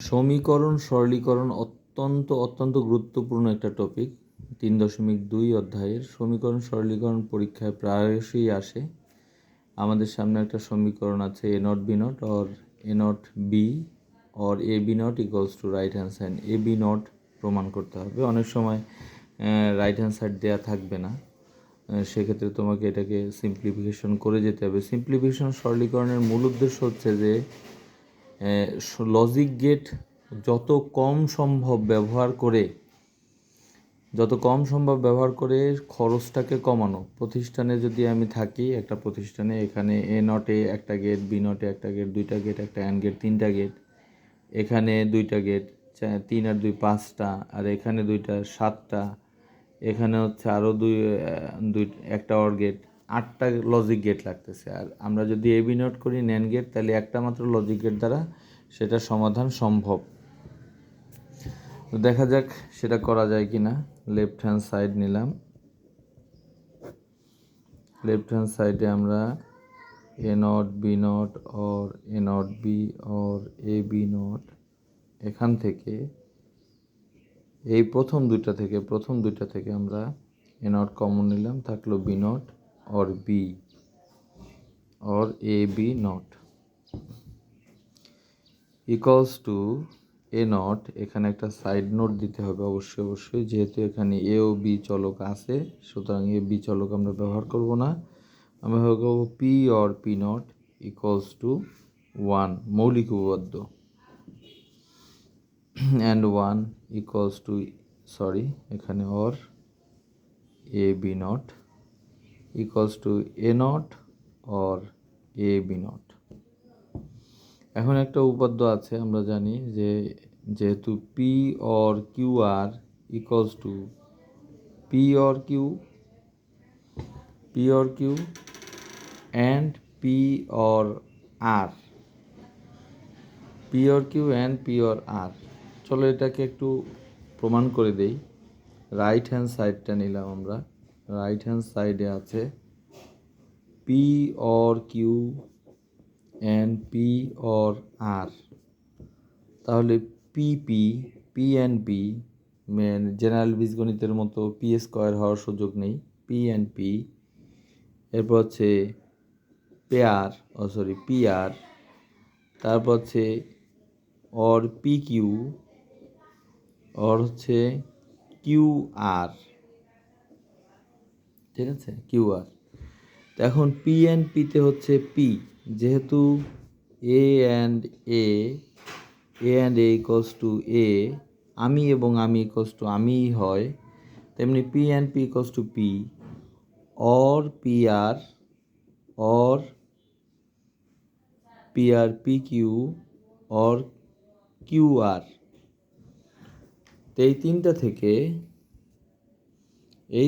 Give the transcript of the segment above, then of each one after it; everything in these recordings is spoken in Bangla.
সমীকরণ সরলীকরণ অত্যন্ত গুরুত্বপূর্ণ একটা টপিক। 3.2 অধ্যায়ের সমীকরণ সরলীকরণ পরীক্ষায় প্রায়শই আসে। আমাদের সামনে একটা সমীকরণ আছে a not b not or a not b or a b not equals to right hand side a b not প্রমাণ করতে হবে। অনেক সময় রাইট হ্যান্ড সাইড দেওয়া থাকবে না, সেক্ষেত্রে তোমাকে এটাকে সিম্পলিফিকেশন করে যেতে হবে। সিম্পলিফিকেশন সরলীকরণের মূল উদ্দেশ্য হচ্ছে যে লজিক গেট যত কম সম্ভব ব্যবহার করে খরচটাকে কমানো। প্রতিষ্ঠানে যদি আমি থাকি, একটা প্রতিষ্ঠানে, এখানে এ নটে একটা গেট, বি নটে একটা গেট, দুইটা গেট, একটা অ্যান্ড গেট, তিনটা গেট, এখানে দুইটা গেট, 3 আর 2 5টা, আর এখানে দুইটা 7টা, এখানে হচ্ছে আরও একটা অর গেট, 8টা লজিক গেট লাগতেছে। আর আমরা যদি এবি নট করি ন্যান্ড গেট, তাহলে একটা মাত্র লজিক গেট দ্বারা সেটা সমাধান সম্ভব। তো দেখা যাক সেটা করা যায় কিনা। লেফট হ্যান্ড সাইড নিলাম। লেফট হ্যান্ড সাইডে আমরা A not B not or A not B or A B not, এখান থেকে এই প্রথম দুইটা থেকে আমরা এ নট কমন নিলাম, থাকলো b not or b or A B not equals to A not. এখানে একটা সাইড নোট দিতে হবে অবশ্যই, যেহেতু এখানে এ ও বি চলক আছে, সুতরাং এ বি চলক আমরা ব্যবহার করব না। আমরা ব্যবহার করব P or P not equals to 1, মৌলিক উপপাদ্য, অ্যান্ড 1 ইকুয়ালস টু এখানে or A B not equals to A not or A B not. এখন একটা উপপাদ্য আছে, আমরা জানি যে যেহেতু P or Q R equals to P or Q and P or R, P or Q and P or R. চলো এটাকে একটু প্রমাণ করে দেই। রাইট হ্যান্ড সাইডটা নিলাম আমরা। রাইট হ্যান্ড সাইডে আছে P or Q and P or R. তাহলে পি অ্যান্ড পি, জেনারেল বীজগণিতের মতো পি স্কোয়ার হওয়ার সুযোগ নেই, পি অ্যান্ড পি। এরপর হচ্ছে পি আর, তারপর হচ্ছে অর পি কিউ, অর হচ্ছে কিউ আর, ঠিক আছে, কিউ আর। তো এখন পি অ্যান্ড পিতে হচ্ছে পি, যেহেতু A and A equals to A, আমি এবং আমি ইকুয়ালস টু আমিই হয়, তেমনি P and P equals to P or P R P Q or Q R. তো এই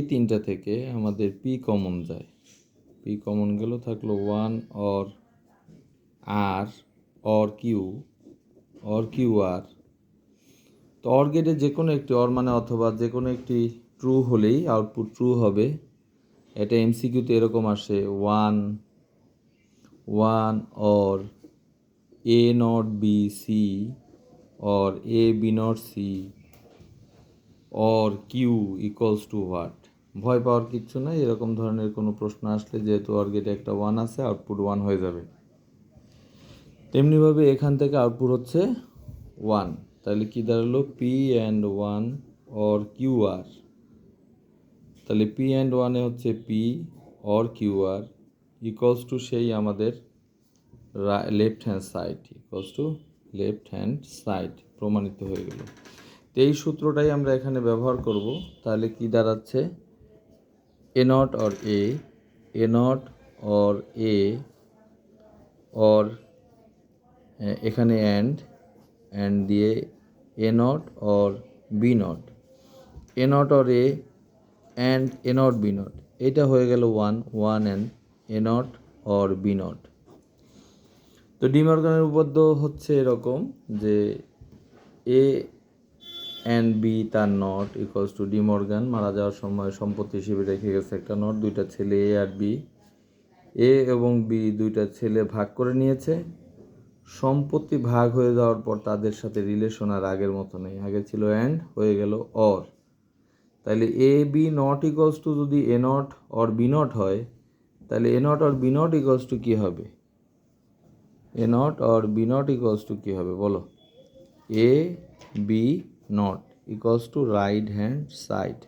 তিনটা থেকে আমাদের পি কমন যায়। পি কমন গেল, থাকলো 1 or R or Q R. তো অর গেটে যে কোনো একটি অর মানে অথবা যে কোনো একটি ট্রু হলেই আউটপুট ট্রু হবে। এটা এমসিকিউতে এরকম আসে 1 or A not b c or A B not c or q equals to what. ভয় পাওয়ার কিচ্ছু নাই, এরকম ধরনের কোনো প্রশ্ন আসলে যেহেতু অর গেটে একটা 1 আছে, আউটপুট 1 হয়ে যাবে। তেমনিভাবে এখান থেকে আউটপুট হচ্ছে 1, তাহলে কি দাঁড়ালো p and 1 or Q r. তাহলে পি অ্যান্ড 1-এ হচ্ছে p or Q R equals to সেই আমাদের লেফট হ্যান্ড সাইড প্রমাণিত হয়ে গেল। তো এই সূত্রটাই আমরা এখানে ব্যবহার করব। তাহলে কি দাঁড়াচ্ছে, A not or A or এখানে অ্যান্ড দিয়ে A not or B not, A not or A and A not B not, এটা হয়ে গেল 1 and A not or B not. তো ডি মর্গানের উপপাদ্য হচ্ছে এরকম যে এ অ্যান্ড বি তার not equals to De Morgan মারা যাওয়ার সময় সম্পত্তি হিসেবে রেখে গেছে একটা নট। দুইটা ছেলে এ আর বি, এ এবং বি দুইটা ছেলে ভাগ করে নিয়েছে, সম্পত্তি ভাগ হয়ে যাওয়ার পর তাদের সাথে রিলেশন আর আগের মতো নেই, আগে ছিল অ্যান্ড, হয়ে গেল অর। তাহলে A B not equals to যদি A not or B not হয়, তাহলে A not or B not equals to কী হবে? A not or B not equals to কী হবে বলো? A B not equals to right hand side.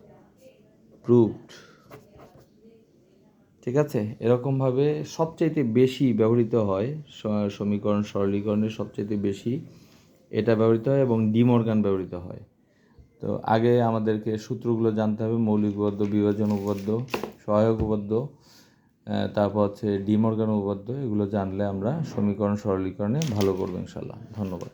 Proved. ঠিক আছে, এরকমভাবে সবচাইতে বেশি ব্যবহৃত হয় সমীকরণ সরলীকরণের সবচাইতে বেশি এটা ব্যবহৃত হয় এবং ডি মর্গান ব্যবহৃত হয়। তো আগে আমাদেরকে সূত্রগুলো জানতে হবে, মৌলিক উপপাদ্য, বিভাজন উপপাদ্য, সহায়ক উপপাদ্য, তারপর হচ্ছে ডি মর্গান উপপাদ্য। এগুলো জানলে আমরা সমীকরণ সরলীকরণে ভালো করবো ইনশাল্লাহ। ধন্যবাদ।